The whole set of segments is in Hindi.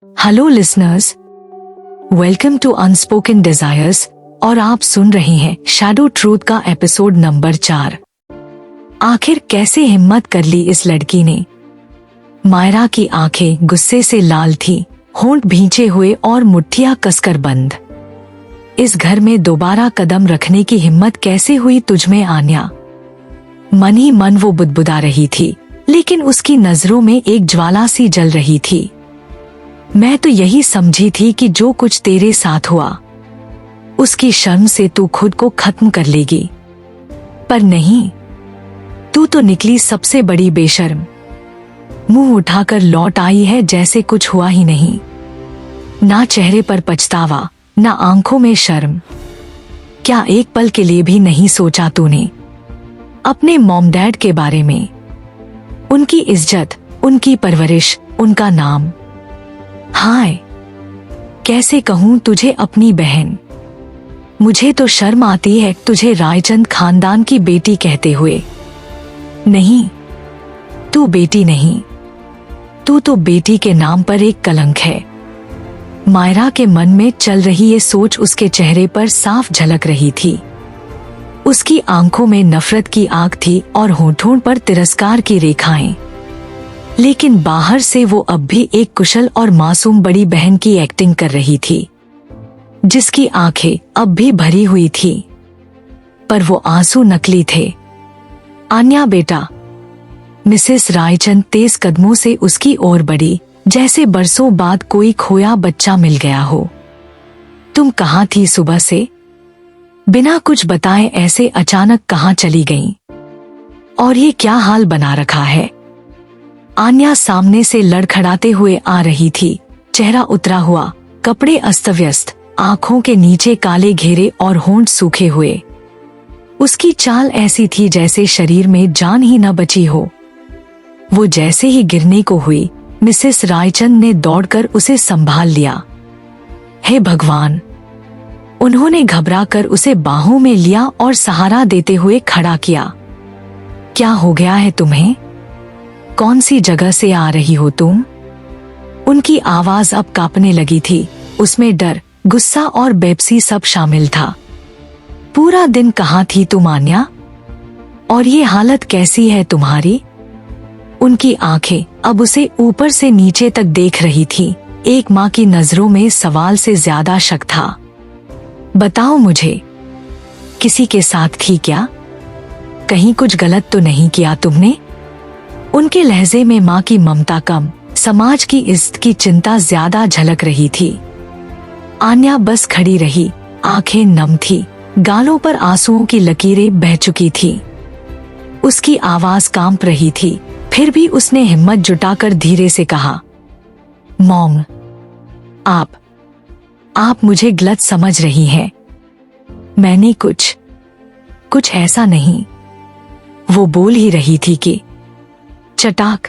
Hello listeners, welcome to unspoken desires और आप सुन रहे हैं शैडो ट्रूथ का एपिसोड नंबर 4। आखिर कैसे हिम्मत कर ली इस लड़की ने। मायरा की आंखें गुस्से से लाल थी, होंठ भींचे हुए और मुट्ठियां कसकर बंद। इस घर में दोबारा कदम रखने की हिम्मत कैसे हुई तुझमें आन्या। मन ही मन वो बुदबुदा रही थी, लेकिन उसकी नजरों में एक ज्वाला सी जल रही थी। मैं तो यही समझी थी कि जो कुछ तेरे साथ हुआ उसकी शर्म से तू खुद को खत्म कर लेगी, पर नहीं, तू तो निकली सबसे बड़ी बेशर्म। मुंह उठाकर लौट आई है जैसे कुछ हुआ ही नहीं। ना चेहरे पर पछतावा, ना आंखों में शर्म। क्या एक पल के लिए भी नहीं सोचा तूने अपने मॉम डैड के बारे में, उनकी इज्जत, उनकी परवरिश, उनका नाम। हाय, कैसे कहूं तुझे अपनी बहन। मुझे तो शर्म आती है तुझे रायचंद खानदान की बेटी कहते हुए। नहीं, तू बेटी नहीं, तू तो बेटी के नाम पर एक कलंक है। मायरा के मन में चल रही ये सोच उसके चेहरे पर साफ झलक रही थी। उसकी आंखों में नफरत की आग थी और होठों पर तिरस्कार की रेखाएं, लेकिन बाहर से वो अब भी एक कुशल और मासूम बड़ी बहन की एक्टिंग कर रही थी, जिसकी आंखें अब भी भरी हुई थी, पर वो आंसू नकली थे। आन्या बेटा, मिसेस रायचंद तेज कदमों से उसकी ओर बढ़ी, जैसे बरसों बाद कोई खोया बच्चा मिल गया हो। तुम कहाँ थी सुबह से? बिना कुछ बताए ऐसे अचानक कहाँ चली गईं? और ये क्या हाल बना रखा है? आन्या सामने से लड़खड़ाते हुए आ रही थी, चेहरा उतरा हुआ, कपड़े अस्तव्यस्त, आंखों के नीचे काले घेरे और होंठ सूखे हुए। उसकी चाल ऐसी थी जैसे शरीर में जान ही न बची हो। वो जैसे ही गिरने को हुई, मिसेस रायचंद ने दौड़कर उसे संभाल लिया। हे भगवान! उन्होंने घबराकर उसे बाहों में लिया और सहारा देते हुए खड़ा किया। क्या हो गया है तुम्हें? कौन सी जगह से आ रही हो तुम? उनकी आवाज अब कांपने लगी थी, उसमें डर, गुस्सा और बेबसी सब शामिल था। पूरा दिन कहाँ थी तुम आन्या? और ये हालत कैसी है तुम्हारी? उनकी आंखें अब उसे ऊपर से नीचे तक देख रही थी। एक माँ की नजरों में सवाल से ज्यादा शक था। बताओ मुझे, किसी के साथ थी क्या? कहीं कुछ गलत तो नहीं किया तुमने? उनके लहजे में माँ की ममता कम, समाज की इज्जत की चिंता ज्यादा झलक रही थी। आन्या बस खड़ी रही, आंखें नम थी, गालों पर आंसुओं की लकीरें बह चुकी थी। उसकी आवाज कांप रही थी, फिर भी उसने हिम्मत जुटाकर धीरे से कहा, मॉम, आप मुझे गलत समझ रही हैं। मैंने कुछ ऐसा नहीं। वो बोल ही रही थी कि चटाक,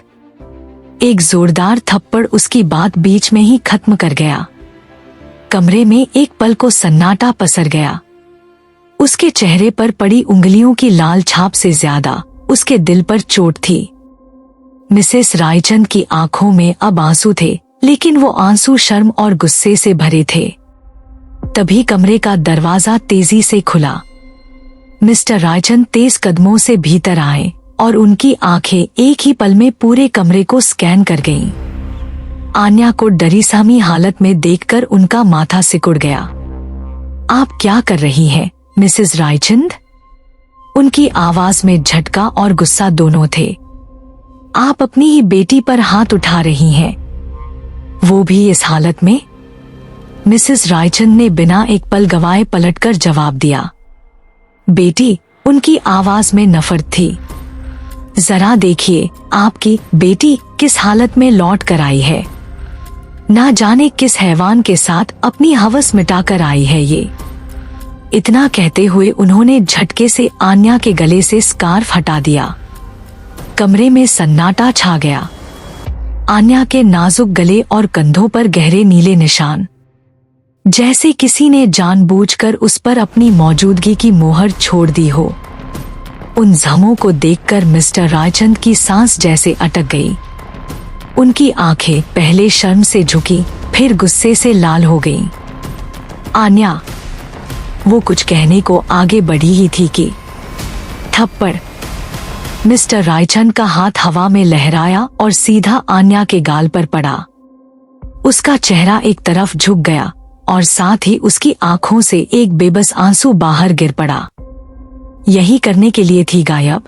एक जोरदार थप्पड़ उसकी बात बीच में ही खत्म कर गया। कमरे में एक पल को सन्नाटा पसर गया। उसके चेहरे पर पड़ी उंगलियों की लाल छाप से ज्यादा उसके दिल पर चोट थी। मिसेस रायचंद की आंखों में अब आंसू थे, लेकिन वो आंसू शर्म और गुस्से से भरे थे। तभी कमरे का दरवाजा तेजी से खुला। मिस्टर रायचंद तेज कदमों से भीतर आए और उनकी आंखें एक ही पल में पूरे कमरे को स्कैन कर गईं। आन्या को डरी सहमी हालत में देखकर उनका माथा सिकुड़ गया। आप क्या कर रही हैं, मिसेस रायचंद? उनकी आवाज में झटका और गुस्सा दोनों थे। आप अपनी ही बेटी पर हाथ उठा रही हैं, वो भी इस हालत में? मिसेस रायचंद ने बिना एक पल गवाए पलटकर जवाब दिया। बेटी? उनकी आवाज में नफरत थी। जरा देखिए, आपकी बेटी किस हालत में लौट कर आई है। ना जाने किस हैवान के साथ अपनी हवस मिटाकर आई है ये। इतना कहते हुए उन्होंने झटके से आन्या के गले से स्कार्फ हटा दिया। कमरे में सन्नाटा छा गया। आन्या के नाजुक गले और कंधों पर गहरे नीले निशान, जैसे किसी ने जानबूझकर उस पर अपनी मौजूदगी की मोहर छोड़ दी हो। उन जख्मों को देखकर मिस्टर रायचंद की सांस जैसे अटक गई। उनकी आंखें पहले शर्म से झुकी, फिर गुस्से से लाल हो गई। आन्या, वो कुछ कहने को आगे बढ़ी ही थी कि थप्पड़। मिस्टर रायचंद का हाथ हवा में लहराया और सीधा आन्या के गाल पर पड़ा। उसका चेहरा एक तरफ झुक गया और साथ ही उसकी आंखों से एक बेबस आंसू बाहर गिर पड़ा। यही करने के लिए थी गायब?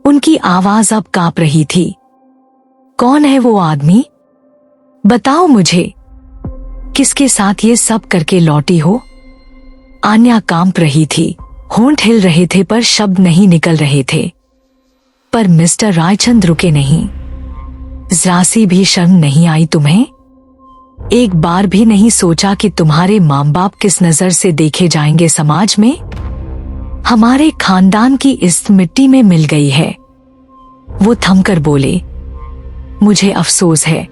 उनकी आवाज अब कांप रही थी। कौन है वो आदमी? बताओ मुझे, किसके साथ ये सब करके लौटी हो? आन्या कांप रही थी, होंठ हिल रहे थे पर शब्द नहीं निकल रहे थे। पर मिस्टर रायचंद रुके नहीं। जरा सी भी शर्म नहीं आई तुम्हें? एक बार भी नहीं सोचा कि तुम्हारे माँ बाप किस नजर से देखे जाएंगे समाज में? हमारे खानदान की इस मिट्टी में मिल गई है। वो थमकर बोले, मुझे अफसोस है,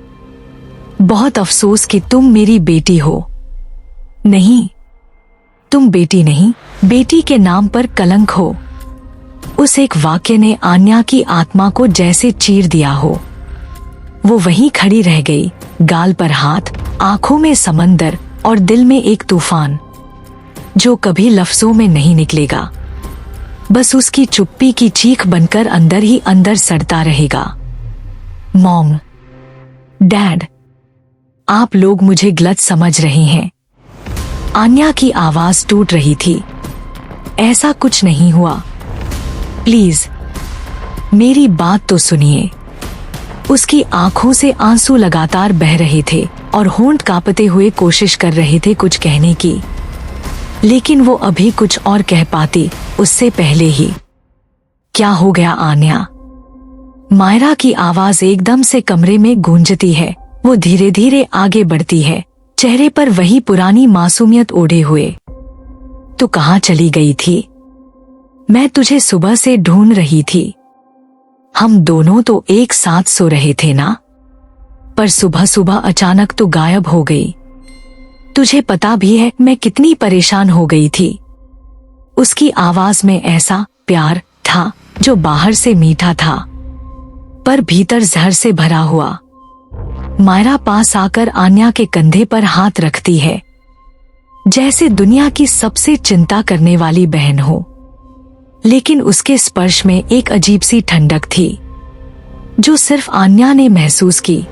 बहुत अफसोस कि तुम मेरी बेटी हो। नहीं, तुम बेटी नहीं, बेटी के नाम पर कलंक हो। उस एक वाक्य ने आन्या की आत्मा को जैसे चीर दिया हो। वो वहीं खड़ी रह गई, गाल पर हाथ, आंखों में समंदर और दिल में एक तूफान जो कभी लफ्जों में नहीं निकलेगा। बस उसकी चुप्पी की चीख बनकर अंदर ही अंदर सड़ता रहेगा। मॉम, डैड, आप लोग मुझे गलत समझ रहे हैं। आन्या की आवाज टूट रही थी। ऐसा कुछ नहीं हुआ, प्लीज मेरी बात तो सुनिए। उसकी आंखों से आंसू लगातार बह रहे थे और होंठ कांपते हुए कोशिश कर रहे थे कुछ कहने की, लेकिन वो अभी कुछ और कह पाती उससे पहले ही। क्या हो गया आन्या? मायरा की आवाज एकदम से कमरे में गूंजती है। वो धीरे धीरे आगे बढ़ती है, चेहरे पर वही पुरानी मासूमियत ओढ़े हुए। तू कहाँ चली गई थी? मैं तुझे सुबह से ढूंढ रही थी। हम दोनों तो एक साथ सो रहे थे ना? पर सुबह सुबह अचानक तू गायब हो गई। तुझे पता भी है मैं कितनी परेशान हो गई थी। उसकी आवाज में ऐसा प्यार था जो बाहर से मीठा था पर भीतर जहर से भरा हुआ। मायरा पास आकर आन्या के कंधे पर हाथ रखती है, जैसे दुनिया की सबसे चिंता करने वाली बहन हो। लेकिन उसके स्पर्श में एक अजीब सी ठंडक थी जो सिर्फ आन्या ने महसूस की।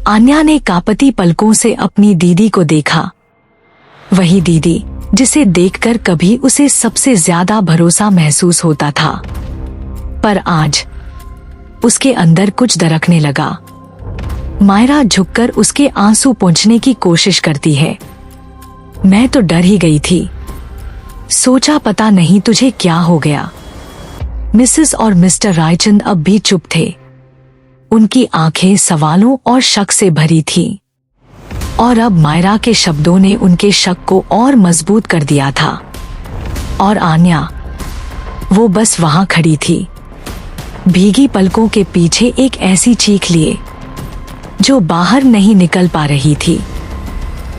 आन्या ने कांपती पलकों से अपनी दीदी को देखा, वही दीदी जिसे देखकर कभी उसे सबसे ज्यादा भरोसा महसूस होता था। पर आज उसके अंदर कुछ दरकने लगा। मायरा झुककर उसके आंसू पोंछने की कोशिश करती है। मैं तो डर ही गई थी, सोचा पता नहीं तुझे क्या हो गया। मिसेस और मिस्टर रायचंद अब भी चुप थे। उनकी आंखें सवालों और शक से भरी थीं। और अब मायरा के शब्दों ने उनके शक को और मजबूत कर दिया था। और आन्या, वो बस वहां खड़ी थी, भीगी पलकों के पीछे एक ऐसी चीख लिए जो बाहर नहीं निकल पा रही थी।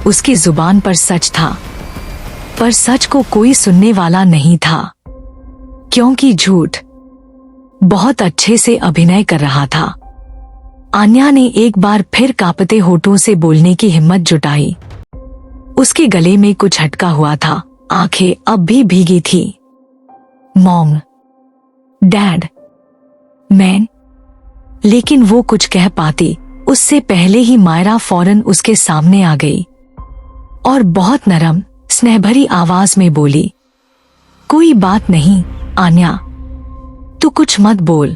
उसकी जुबान पर सच था, पर सच को कोई सुनने वाला नहीं था, क्योंकि झूठ बहुत अच्छे से अभिनय कर रहा था। आन्या ने एक बार फिर कांपते होठों से बोलने की हिम्मत जुटाई। उसके गले में कुछ अटका हुआ था, आंखें अब भी भीगी थी। मॉम, डैड, मैं। लेकिन वो कुछ कह पाती उससे पहले ही मायरा फौरन उसके सामने आ गई और बहुत नरम स्नेहभरी आवाज में बोली, कोई बात नहीं आन्या, तू कुछ मत बोल।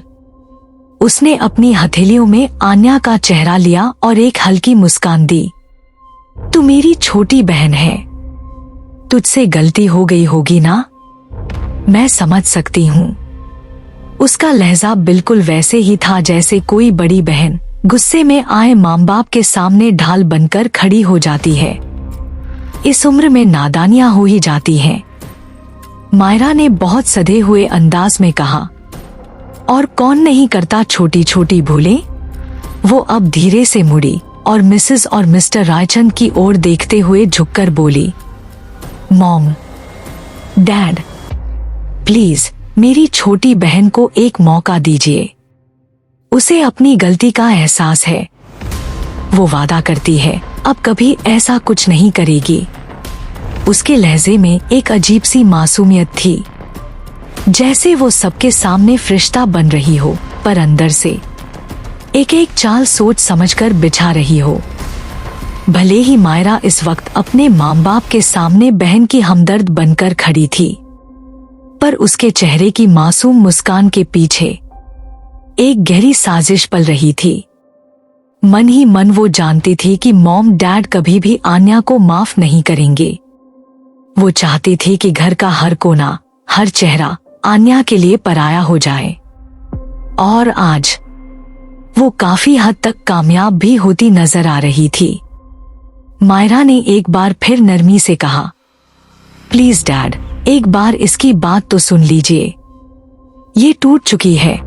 उसने अपनी हथेलियों में आन्या का चेहरा लिया और एक हल्की मुस्कान दी। तू मेरी छोटी बहन है, तुझसे गलती हो गई होगी ना? मैं समझ सकती हूँ। उसका लहजा बिल्कुल वैसे ही था जैसे कोई बड़ी बहन गुस्से में आए माँ बाप के सामने ढाल बनकर खड़ी हो जाती है। इस उम्र में नादानियां हो ही जाती हैं। मायरा ने बहुत सधे हुए अंदाज में कहा, और कौन नहीं करता छोटी छोटी भूलें? वो अब धीरे से मुड़ी और मिसेस और मिस्टर रायचंद की ओर देखते हुए झुककर बोली, मॉम, डैड, प्लीज मेरी छोटी बहन को एक मौका दीजिए। उसे अपनी गलती का एहसास है। वो वादा करती है अब कभी ऐसा कुछ नहीं करेगी। उसके लहजे में एक अजीब सी मासूमियत थी, जैसे वो सबके सामने फरिश्ता बन रही हो, पर अंदर से एक एक चाल सोच समझकर बिछा रही हो। भले ही मायरा इस वक्त अपने माँ बाप के सामने बहन की हमदर्द बनकर खड़ी थी, पर उसके चेहरे की मासूम मुस्कान के पीछे एक गहरी साजिश पल रही थी। मन ही मन वो जानती थी कि मॉम डैड कभी भी आन्या को माफ नहीं करेंगे। वो चाहती थी कि घर का हर कोना, हर चेहरा आन्या के लिए पराया हो जाए। और आज वो काफी हद तक कामयाब भी होती नजर आ रही थी। मायरा ने एक बार फिर नरमी से कहा, प्लीज डैड, एक बार इसकी बात तो सुन लीजिए। ये टूट चुकी है।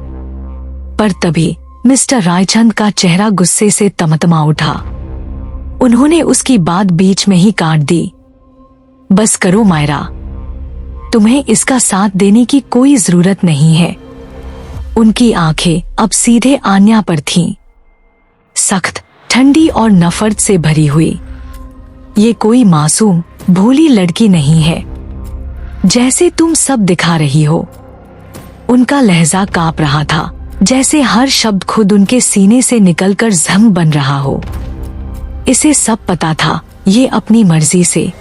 पर तभी मिस्टर रायचंद का चेहरा गुस्से से तमतमा उठा। उन्होंने उसकी बात बीच में ही काट दी। बस करो मायरा, तुम्हें इसका साथ देने की कोई जरूरत नहीं है। उनकी आंखें अब सीधे आन्या पर थीं, सख्त, ठंडी और नफरत से भरी हुई। ये कोई मासूम भोली लड़की नहीं है जैसे तुम सब दिखा रही हो। उनका लहजा कांप रहा था, जैसे हर शब्द खुद उनके सीने से निकलकर जंग बन रहा हो। इसे सब पता था, ये अपनी मर्जी से,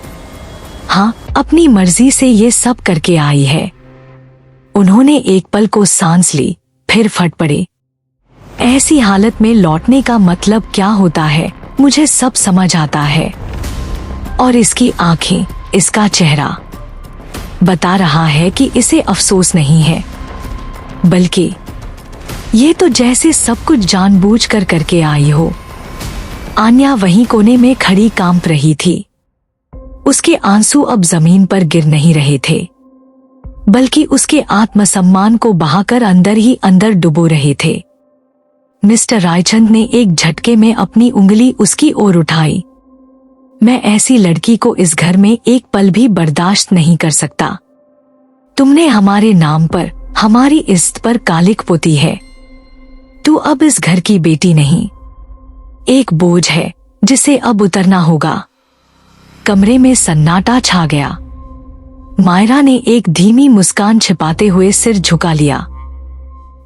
हाँ, अपनी मर्जी से ये सब करके आई है। उन्होंने एक पल को सांस ली, फिर फट पड़े। ऐसी हालत में लौटने का मतलब क्या होता है, मुझे सब समझ आता है। और इसकी आंखें, इसका चेहरा बता रहा है कि इसे अफसोस नहीं है, बल्कि ये तो जैसे सब कुछ जानबूझकर करके आई हो। आन्या वहीं कोने में खड़ी कांप रही थी। उसके आंसू अब जमीन पर गिर नहीं रहे थे, बल्कि उसके आत्मसम्मान को बहाकर अंदर ही अंदर डुबो रहे थे। मिस्टर रायचंद ने एक झटके में अपनी उंगली उसकी ओर उठाई। मैं ऐसी लड़की को इस घर में एक पल भी बर्दाश्त नहीं कर सकता। तुमने हमारे नाम पर, हमारी इज्जत पर कालिक पोती है। तू अब इस घर की बेटी नहीं, एक बोझ है जिसे अब उतरना होगा। कमरे में सन्नाटा छा गया। मायरा ने एक धीमी मुस्कान छिपाते हुए सिर झुका लिया,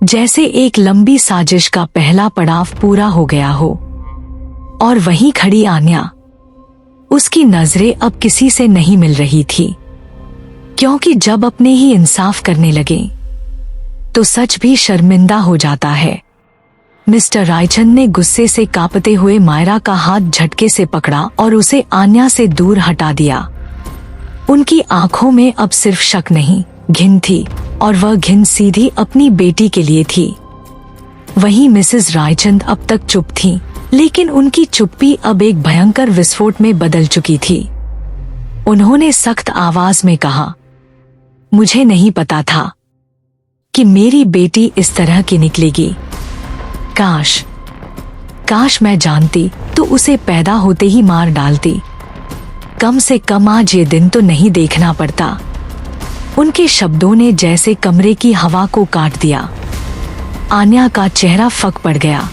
जैसे एक लंबी साजिश का पहला पड़ाव पूरा हो गया हो। और वहीं खड़ी आन्या, उसकी नजरें अब किसी से नहीं मिल रही थी, क्योंकि जब अपने ही इंसाफ करने लगे तो सच भी शर्मिंदा हो जाता है। मिस्टर रायचंद ने गुस्से से कांपते हुए मायरा का हाथ झटके से पकड़ा और उसे आन्या से दूर हटा दिया। उनकी आंखों में अब सिर्फ शक नहीं, घिन थी, और वह घिन सीधी अपनी बेटी के लिए थी। वहीं मिसेस रायचंद अब तक चुप थीं, लेकिन उनकी चुप्पी अब एक भयंकर विस्फोट में बदल चुकी थी। उन्होंने सख्त आवाज में कहा, मुझे नहीं पता था कि मेरी बेटी इस तरह की निकलेगी। काश मैं जानती तो उसे पैदा होते ही मार डालती। कम से कम आज ये दिन तो नहीं देखना पड़ता। उनके शब्दों ने जैसे कमरे की हवा को काट दिया। आन्या का चेहरा फक पड़ गया।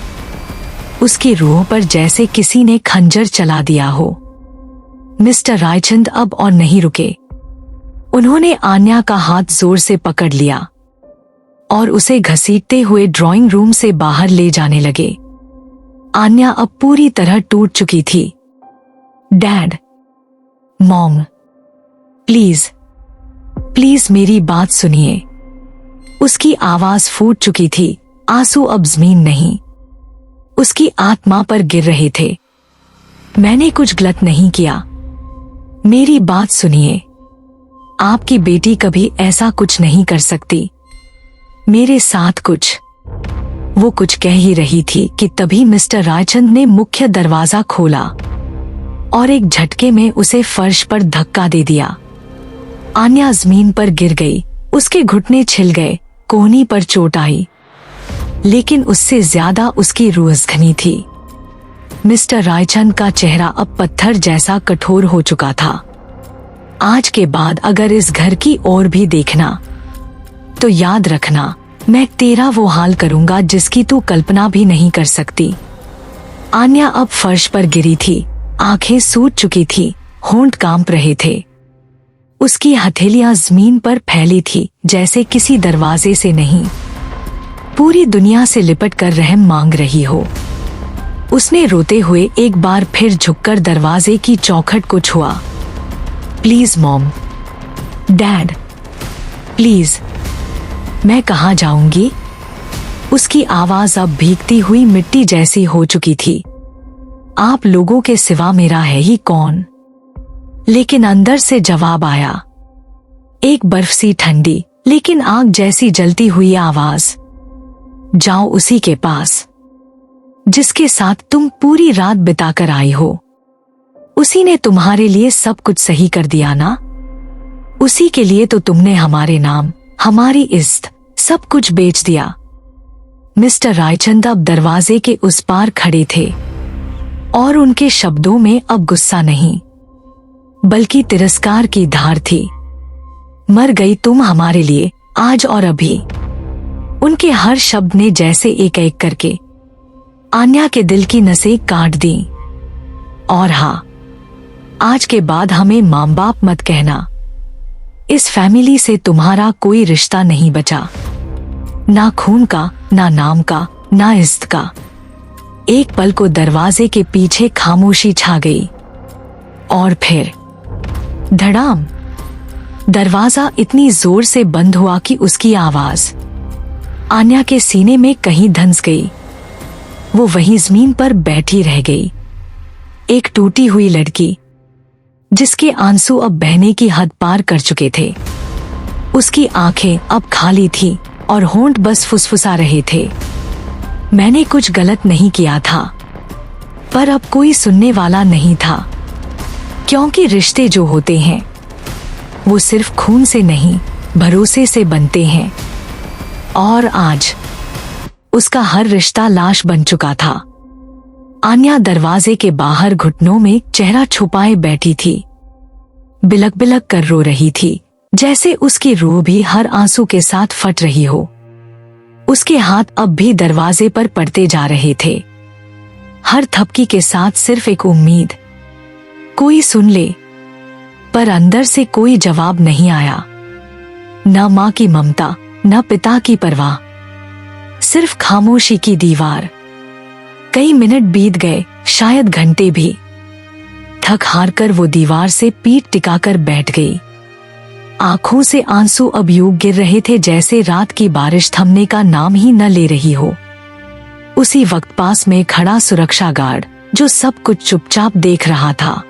उसकी रूह पर जैसे किसी ने खंजर चला दिया हो। मिस्टर रायचंद अब और नहीं रुके। उन्होंने आन्या का हाथ जोर से पकड़ लिया और उसे घसीटते हुए ड्राइंग रूम से बाहर ले जाने लगे। आन्या अब पूरी तरह टूट चुकी थी। डैड, मॉम, प्लीज मेरी बात सुनिए। उसकी आवाज फूट चुकी थी, आंसू अब जमीन नहीं, उसकी आत्मा पर गिर रहे थे। मैंने कुछ गलत नहीं किया, मेरी बात सुनिए। आपकी बेटी कभी ऐसा कुछ नहीं कर सकती। मेरे साथ वो कुछ कह ही रही थी कि तभी मिस्टर रायचंद ने मुख्य दरवाजा खोला और एक झटके में उसे फर्श पर धक्का दे दिया। आन्या जमीन पर गिर गई, उसके घुटने छिल गए, कोहनी पर चोट आई, लेकिन उससे ज्यादा उसकी रूह घनी थी। मिस्टर रायचंद का चेहरा अब पत्थर जैसा कठोर हो चुका था। आज के बाद अगर इस घर की ओर भी देखना तो याद रखना, मैं तेरा वो हाल करूंगा जिसकी तू कल्पना भी नहीं कर सकती। आन्या अब फर्श पर गिरी थी, आंखें सूज चुकी थी, होंठ कांप रहे थे। उसकी हथेलियां जमीन पर फैली थी, जैसे किसी दरवाजे से नहीं, पूरी दुनिया से लिपट कर रहम मांग रही हो। उसने रोते हुए एक बार फिर झुककर दरवाजे की चौखट को छुआ। प्लीज मॉम, डैड, प्लीज, मैं कहाँ जाऊंगी? उसकी आवाज अब भीगती हुई मिट्टी जैसी हो चुकी थी। आप लोगों के सिवा मेरा है ही कौन? लेकिन अंदर से जवाब आया, एक बर्फ सी ठंडी लेकिन आग जैसी जलती हुई आवाज। जाओ उसी के पास जिसके साथ तुम पूरी रात बिताकर आई हो। उसी ने तुम्हारे लिए सब कुछ सही कर दिया ना? उसी के लिए तो तुमने हमारे नाम, हमारी इज्जत, सब कुछ बेच दिया। मिस्टर रायचंद अब दरवाजे के उस पार खड़े थे और उनके शब्दों में अब गुस्सा नहीं बल्कि तिरस्कार की धार थी। मर गई तुम हमारे लिए, आज और अभी। उनके हर शब्द ने जैसे एक एक करके आन्या के दिल की नसें काट दी। और हाँ, आज के बाद हमें मां बाप मत कहना। इस फैमिली से तुम्हारा कोई रिश्ता नहीं बचा, ना खून का, ना नाम का, ना इज्जत का। एक पल को दरवाजे के पीछे खामोशी छा गई और फिर धड़ाम, दरवाजा इतनी जोर से बंद हुआ कि उसकी आवाज आन्या के सीने में कहीं धंस गई। वो वहीं जमीन पर बैठी रह गई, एक टूटी हुई लड़की जिसके आंसू अब बहने की हद पार कर चुके थे। उसकी आंखें अब खाली थी और होंठ बस फुसफुसा रहे थे। मैंने कुछ गलत नहीं किया था, पर अब कोई सुनने वाला नहीं था, क्योंकि रिश्ते जो होते हैं वो सिर्फ खून से नहीं, भरोसे से बनते हैं। और आज उसका हर रिश्ता लाश बन चुका था। आन्या दरवाजे के बाहर घुटनों में चेहरा छुपाए बैठी थी, बिलक बिलक कर रो रही थी, जैसे उसकी रूह भी हर आंसू के साथ फट रही हो। उसके हाथ अब भी दरवाजे पर पड़ते जा रहे थे, हर थपकी के साथ सिर्फ एक उम्मीद, कोई सुन ले। पर अंदर से कोई जवाब नहीं आया, न माँ की ममता, न पिता की परवाह, सिर्फ खामोशी की दीवार। कई मिनट बीत गए, शायद घंटे भी। थक हार कर वो दीवार से पीठ टिकाकर बैठ गई। आंखों से आंसू अब यूं गिर रहे थे जैसे रात की बारिश थमने का नाम ही न ले रही हो। उसी वक्त पास में खड़ा सुरक्षा गार्ड, जो सब कुछ चुपचाप देख रहा था।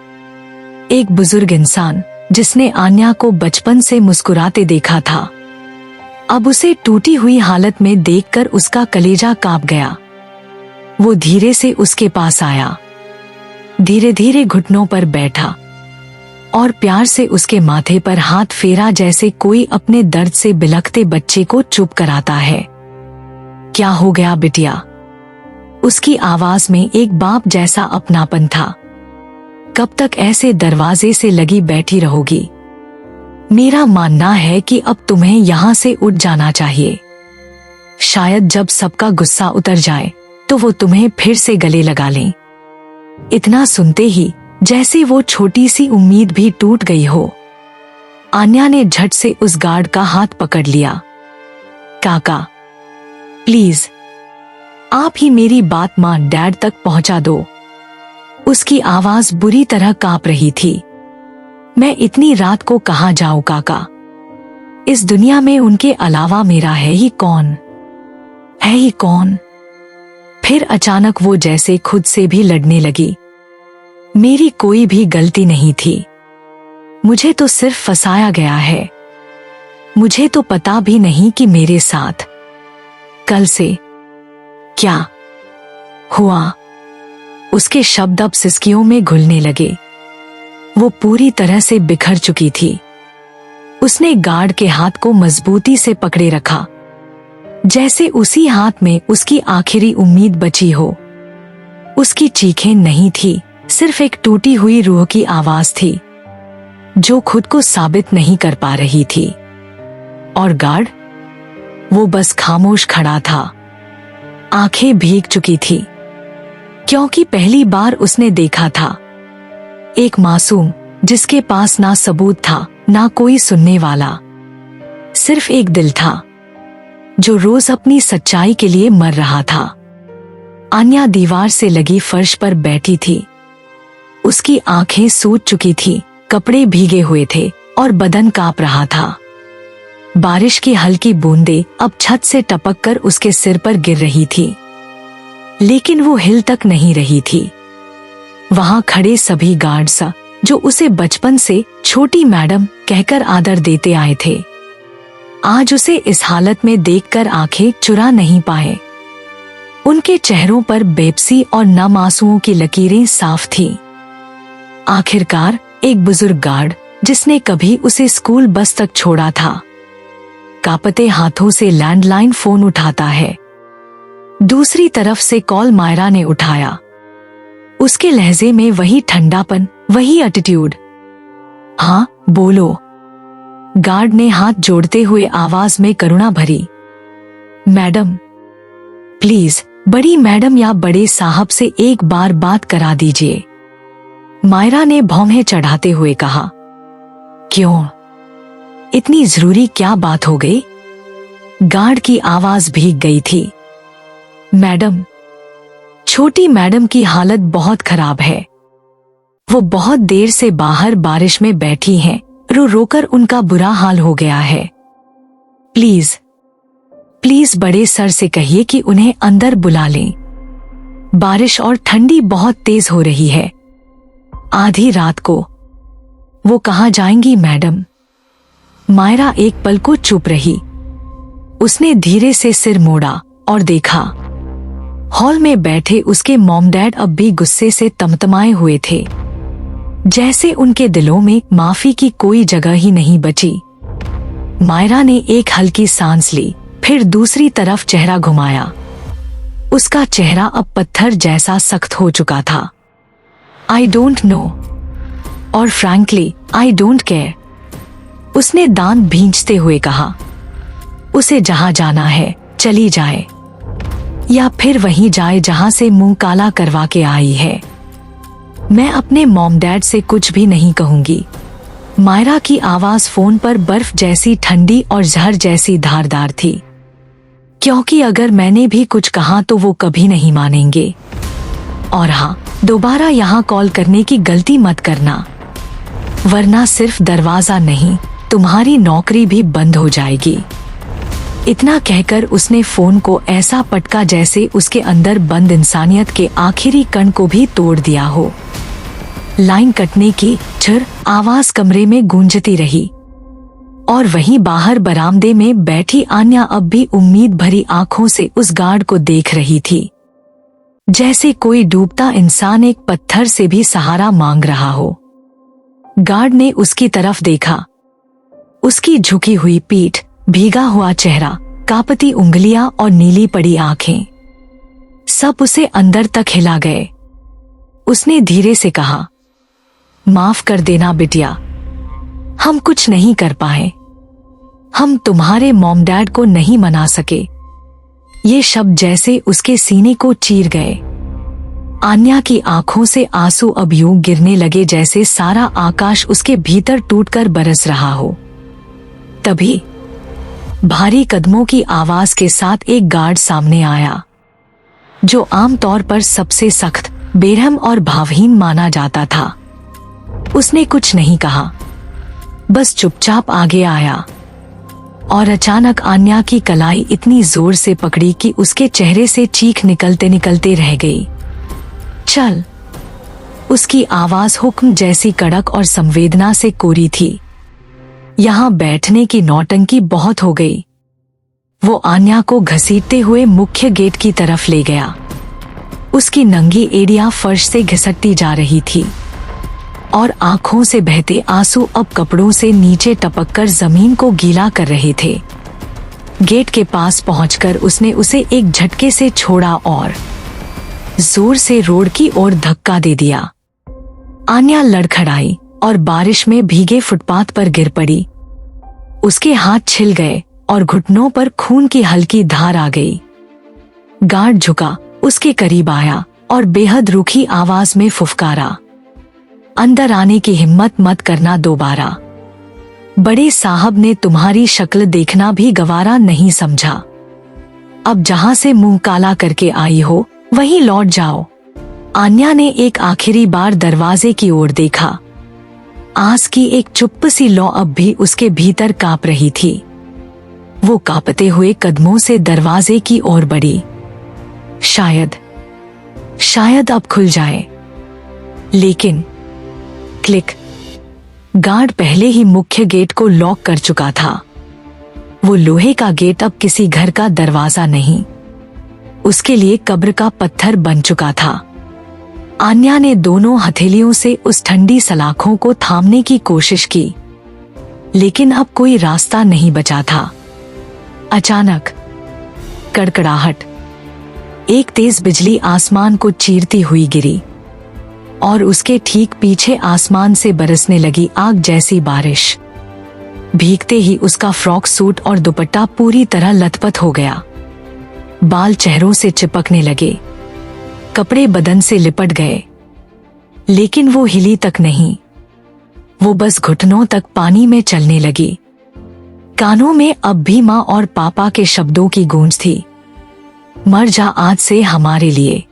एक बुजुर्ग इंसान जिसने आन्या को बचपन से मुस्कुराते देखा था, अब उसे टूटी हुई हालत में देखकर उसका कलेजा कांप गया। वो धीरे से उसके पास आया, धीरे धीरे घुटनों पर बैठा और प्यार से उसके माथे पर हाथ फेरा, जैसे कोई अपने दर्द से बिलखते बच्चे को चुप कराता है। क्या हो गया बिटिया? उसकी आवाज में एक बाप जैसा अपनापन था। कब तक ऐसे दरवाजे से लगी बैठी रहोगी? मेरा मानना है कि अब तुम्हें यहाँ से उठ जाना चाहिए। शायद जब सबका गुस्सा उतर जाए तो वो तुम्हें फिर से गले लगा लें। इतना सुनते ही जैसे वो छोटी सी उम्मीद भी टूट गई हो। आन्या ने झट से उस गार्ड का हाथ पकड़ लिया। काका, प्लीज आप ही मेरी बात मां डैड तक पहुंचा दो। उसकी आवाज बुरी तरह कांप रही थी। मैं इतनी रात को कहाँ जाऊं काका? इस दुनिया में उनके अलावा मेरा है ही कौन? है ही कौन? फिर अचानक वो जैसे खुद से भी लड़ने लगी। मेरी कोई भी गलती नहीं थी, मुझे तो सिर्फ फंसाया गया है। मुझे तो पता भी नहीं कि मेरे साथ कल से क्या हुआ। उसके शब्द अब सिसकियों में घुलने लगे। वो पूरी तरह से बिखर चुकी थी। उसने गार्ड के हाथ को मजबूती से पकड़े रखा, जैसे उसी हाथ में उसकी आखिरी उम्मीद बची हो। उसकी चीखें नहीं थी, सिर्फ एक टूटी हुई रूह की आवाज थी जो खुद को साबित नहीं कर पा रही थी। और गार्ड, वो बस खामोश खड़ा था। आंखें भीग चुकी थी, क्योंकि पहली बार उसने देखा था एक मासूम जिसके पास ना सबूत था ना कोई सुनने वाला, सिर्फ एक दिल था जो रोज अपनी सच्चाई के लिए मर रहा था। आन्या दीवार से लगी फर्श पर बैठी थी। उसकी आंखें सूज चुकी थी, कपड़े भीगे हुए थे और बदन कांप रहा था। बारिश की हल्की बूंदें अब छत से टपककर उसके सिर पर गिर रही थी, लेकिन वो हिल तक नहीं रही थी। वहां खड़े सभी गार्ड्स जो उसे बचपन से छोटी मैडम कहकर आदर देते आए थे, आज उसे इस हालत में देखकर आंखें चुरा नहीं पाए। उनके चेहरों पर बेबसी और नम आंसुओं की लकीरें साफ थीं। आखिरकार एक बुजुर्ग गार्ड जिसने कभी उसे स्कूल बस तक छोड़ा था, कांपते हाथों से लैंडलाइन फोन उठाता है। दूसरी तरफ से कॉल मायरा ने उठाया। उसके लहजे में वही ठंडापन, वही एटीट्यूड। हाँ बोलो, गार्ड ने हाथ जोड़ते हुए आवाज में करुणा भरी। मैडम प्लीज, बड़ी मैडम या बड़े साहब से एक बार बात करा दीजिए, मायरा ने भौंहें चढ़ाते हुए कहा। क्यों, इतनी जरूरी क्या बात हो गई? गार्ड की आवाज भीग गई थी। मैडम, छोटी मैडम की हालत बहुत खराब है। वो बहुत देर से बाहर बारिश में बैठी हैं, रो रोकर उनका बुरा हाल हो गया है। प्लीज प्लीज बड़े सर से कहिए कि उन्हें अंदर बुला लें। बारिश और ठंडी बहुत तेज हो रही है। आधी रात को वो कहाँ जाएंगी मैडम? मायरा एक पल को चुप रही। उसने धीरे से सिर मोड़ा और देखा, हॉल में बैठे उसके मॉम डैड अब भी गुस्से से तमतमाए हुए थे, जैसे उनके दिलों में माफी की कोई जगह ही नहीं बची। मायरा ने एक हल्की सांस ली, फिर दूसरी तरफ चेहरा घुमाया। उसका चेहरा अब पत्थर जैसा सख्त हो चुका था। आई डोंट नो और फ्रैंकली आई डोंट केयर, उसने दांत भींचते हुए कहा। उसे जहां जाना है चली जाए, या फिर वहीं जाए जहां से मुंह काला करवा के आई है। मैं अपने मॉम डैड से कुछ भी नहीं कहूंगी। मायरा की आवाज फोन पर बर्फ जैसी ठंडी और जहर जैसी धारदार थी, क्योंकि अगर मैंने भी कुछ कहा तो वो कभी नहीं मानेंगे। और हाँ, दोबारा यहाँ कॉल करने की गलती मत करना, वरना सिर्फ दरवाजा नहीं, तुम्हारी नौकरी भी बंद हो जाएगी। इतना कहकर उसने फोन को ऐसा पटका जैसे उसके अंदर बंद इंसानियत के आखिरी कण को भी तोड़ दिया हो। लाइन कटने की झर आवाज कमरे में गूंजती रही और वहीं बाहर बरामदे में बैठी आन्या अब भी उम्मीद भरी आंखों से उस गार्ड को देख रही थी, जैसे कोई डूबता इंसान एक पत्थर से भी सहारा मांग रहा हो। गार्ड ने उसकी तरफ देखा। उसकी झुकी हुई पीठ, भीगा हुआ चेहरा, कांपती उंगलियां और नीली पड़ी आंखें, सब उसे अंदर तक हिला गए। उसने धीरे से कहा, माफ कर देना बिटिया, हम कुछ नहीं कर पाए। हम तुम्हारे मॉम डैड को नहीं मना सके। ये शब्द जैसे उसके सीने को चीर गए। आन्या की आंखों से आंसू अब यूं गिरने लगे जैसे सारा आकाश उसके भीतर टूटकर बरस रहा हो। तभी भारी कदमों की आवाज के साथ एक गार्ड सामने आया, जो आमतौर पर सबसे सख्त, बेरहम और भावहीन माना जाता था। उसने कुछ नहीं कहा, बस चुपचाप आगे आया और अचानक आन्या की कलाई इतनी जोर से पकड़ी कि उसके चेहरे से चीख निकलते निकलते रह गई। चल, उसकी आवाज हुक्म जैसी कड़क और संवेदना से कोरी थी। यहाँ बैठने की नौटंकी बहुत हो गई। वो आन्या को घसीटते हुए मुख्य गेट की तरफ ले गया। उसकी नंगी एड़ियां फर्श से घिसकती जा रही थी और आंखों से बहते आंसू अब कपड़ों से नीचे टपककर जमीन को गीला कर रहे थे। गेट के पास पहुंचकर उसने उसे एक झटके से छोड़ा और जोर से रोड की ओर धक्का दे दिया। आन्या लड़खड़ाई और बारिश में भीगे फुटपाथ पर गिर पड़ी। उसके हाथ छिल गए और घुटनों पर खून की हल्की धार आ गई। गार्ड झुका, उसके करीब आया और बेहद रूखी आवाज में फुफकारा, अंदर आने की हिम्मत मत करना दोबारा। बड़े साहब ने तुम्हारी शक्ल देखना भी गवारा नहीं समझा। अब जहां से मुंह काला करके आई हो वहीं लौट जाओ। आन्या ने एक आखिरी बार दरवाजे की ओर देखा। आस की एक चुप्प सी लौ अब भी उसके भीतर कांप रही थी। वो कांपते हुए कदमों से दरवाजे की ओर बढ़ी। शायद अब खुल जाए। लेकिन क्लिक। गार्ड पहले ही मुख्य गेट को लॉक कर चुका था। वो लोहे का गेट अब किसी घर का दरवाजा नहीं, उसके लिए कब्र का पत्थर बन चुका था। आन्या ने दोनों हथेलियों से उस ठंडी सलाखों को थामने की कोशिश की, लेकिन अब कोई रास्ता नहीं बचा था। अचानक कड़कड़ाहट, एक तेज बिजली आसमान को चीरती हुई गिरी और उसके ठीक पीछे आसमान से बरसने लगी आग जैसी बारिश। भीगते ही उसका फ्रॉक सूट और दुपट्टा पूरी तरह लथपथ हो गया। बाल चेहरों से चिपकने लगे, कपड़े बदन से लिपट गए, लेकिन वो हिली तक नहीं। वो बस घुटनों तक पानी में चलने लगी। कानों में अब भी माँ और पापा के शब्दों की गूंज थी, मर जा आज से हमारे लिए।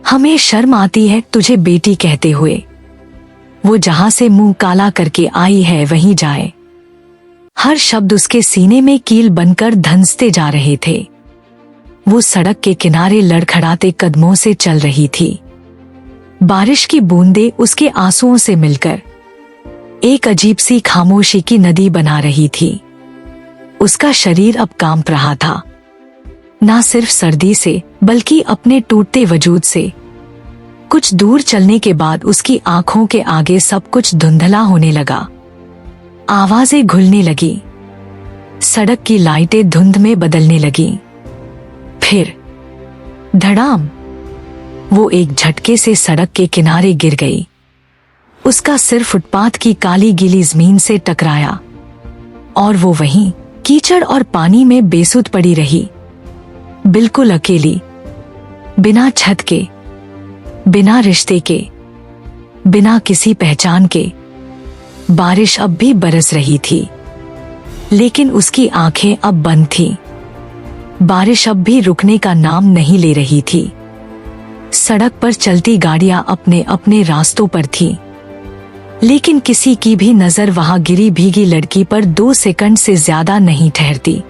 हमें शर्म आती है तुझे बेटी कहते हुए। वो जहां से मुंह काला करके आई है वहीं जाए। हर शब्द उसके सीने में कील बनकर धंसते जा रहे थे। वो सड़क के किनारे लड़खड़ाते कदमों से चल रही थी। बारिश की बूंदें उसके आंसुओं से मिलकर एक अजीब सी खामोशी की नदी बना रही थी। उसका शरीर अब कांप रहा था, ना सिर्फ सर्दी से बल्कि अपने टूटते वजूद से। कुछ दूर चलने के बाद उसकी आंखों के आगे सब कुछ धुंधला होने लगा। आवाजें घुलने लगी, सड़क की लाइटें धुंध में बदलने लगी। फिर धड़ाम, वो एक झटके से सड़क के किनारे गिर गई। उसका सिर फुटपाथ की काली गीली जमीन से टकराया और वो वहीं कीचड़ और पानी में बेसुध पड़ी रही, बिल्कुल अकेली, बिना छत के, बिना रिश्ते के, बिना किसी पहचान के। बारिश अब भी बरस रही थी, लेकिन उसकी आंखें अब बंद थीं। बारिश अब भी रुकने का नाम नहीं ले रही थी। सड़क पर चलती गाड़ियां अपने अपने रास्तों पर थीं, लेकिन किसी की भी नजर वहां गिरी भीगी लड़की पर 2 सेकंड से ज्यादा नहीं ठहरती।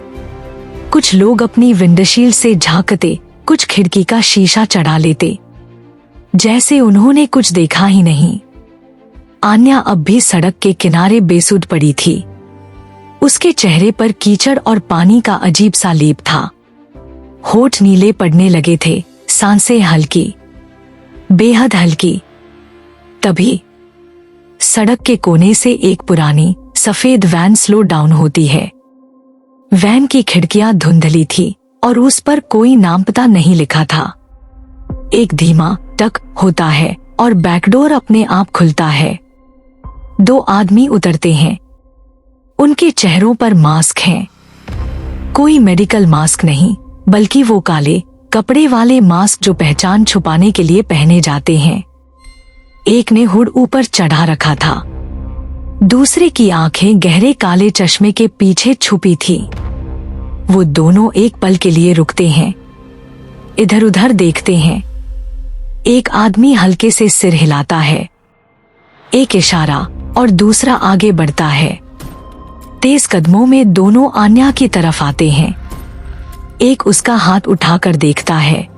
कुछ लोग अपनी विंडशील्ड से झांकते, कुछ खिड़की का शीशा चढ़ा लेते, जैसे उन्होंने कुछ देखा ही नहीं। आन्या अब भी सड़क के किनारे बेसुध पड़ी थी। उसके चेहरे पर कीचड़ और पानी का अजीब सा लेप था। होठ नीले पड़ने लगे थे, सांसें हल्की, बेहद हल्की। तभी सड़क के कोने से एक पुरानी सफेद वैन स्लो डाउन होती है। वैन की खिड़कियां धुंधली थी और उस पर कोई नाम पता नहीं लिखा था। एक धीमा टक होता है और बैकडोर अपने आप खुलता है। 2 आदमी उतरते हैं। उनके चेहरों पर मास्क हैं। कोई मेडिकल मास्क नहीं, बल्कि वो काले कपड़े वाले मास्क जो पहचान छुपाने के लिए पहने जाते हैं। एक ने हुड ऊपर चढ़ा रखा था, दूसरे की आंखें गहरे काले चश्मे के पीछे छुपी थी। वो दोनों एक पल के लिए रुकते हैं, इधर उधर देखते हैं। एक आदमी हल्के से सिर हिलाता है, एक इशारा, और दूसरा आगे बढ़ता है। तेज कदमों में दोनों आन्या की तरफ आते हैं। एक उसका हाथ उठाकर देखता है,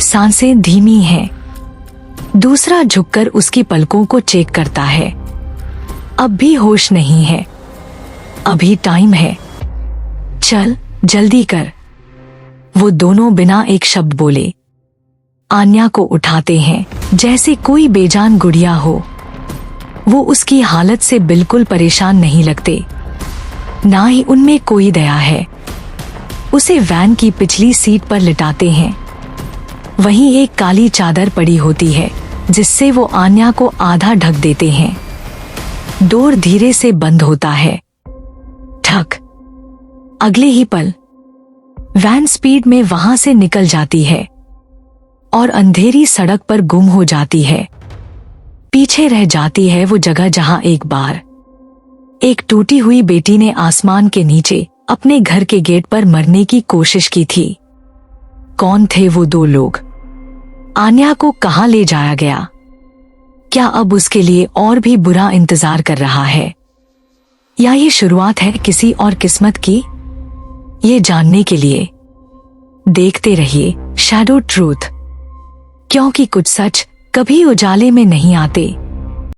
सांसें धीमी हैं। दूसरा झुककर उसकी पलकों को चेक करता है। अब भी होश नहीं है, अभी टाइम है, चल जल्दी कर। वो दोनों बिना एक शब्द बोले आन्या को उठाते हैं, जैसे कोई बेजान गुड़िया हो। वो उसकी हालत से बिल्कुल परेशान नहीं लगते, ना ही उनमें कोई दया है। उसे वैन की पिछली सीट पर लिटाते हैं। वहीं एक काली चादर पड़ी होती है, जिससे वो आन्या को आधा ढक देते हैं। डोर धीरे से बंद होता है। ठक। अगले ही पल वैन स्पीड में वहां से निकल जाती है और अंधेरी सड़क पर गुम हो जाती है। पीछे रह जाती है वो जगह जहां एक बार एक टूटी हुई बेटी ने आसमान के नीचे अपने घर के गेट पर मरने की कोशिश की थी। कौन थे वो दो लोग? आन्या को कहां ले जाया गया? क्या अब उसके लिए और भी बुरा इंतजार कर रहा है, या ये शुरुआत है किसी और किस्मत की? ये जानने के लिए देखते रहिए शैडो ट्रूथ, क्योंकि कुछ सच कभी उजाले में नहीं आते,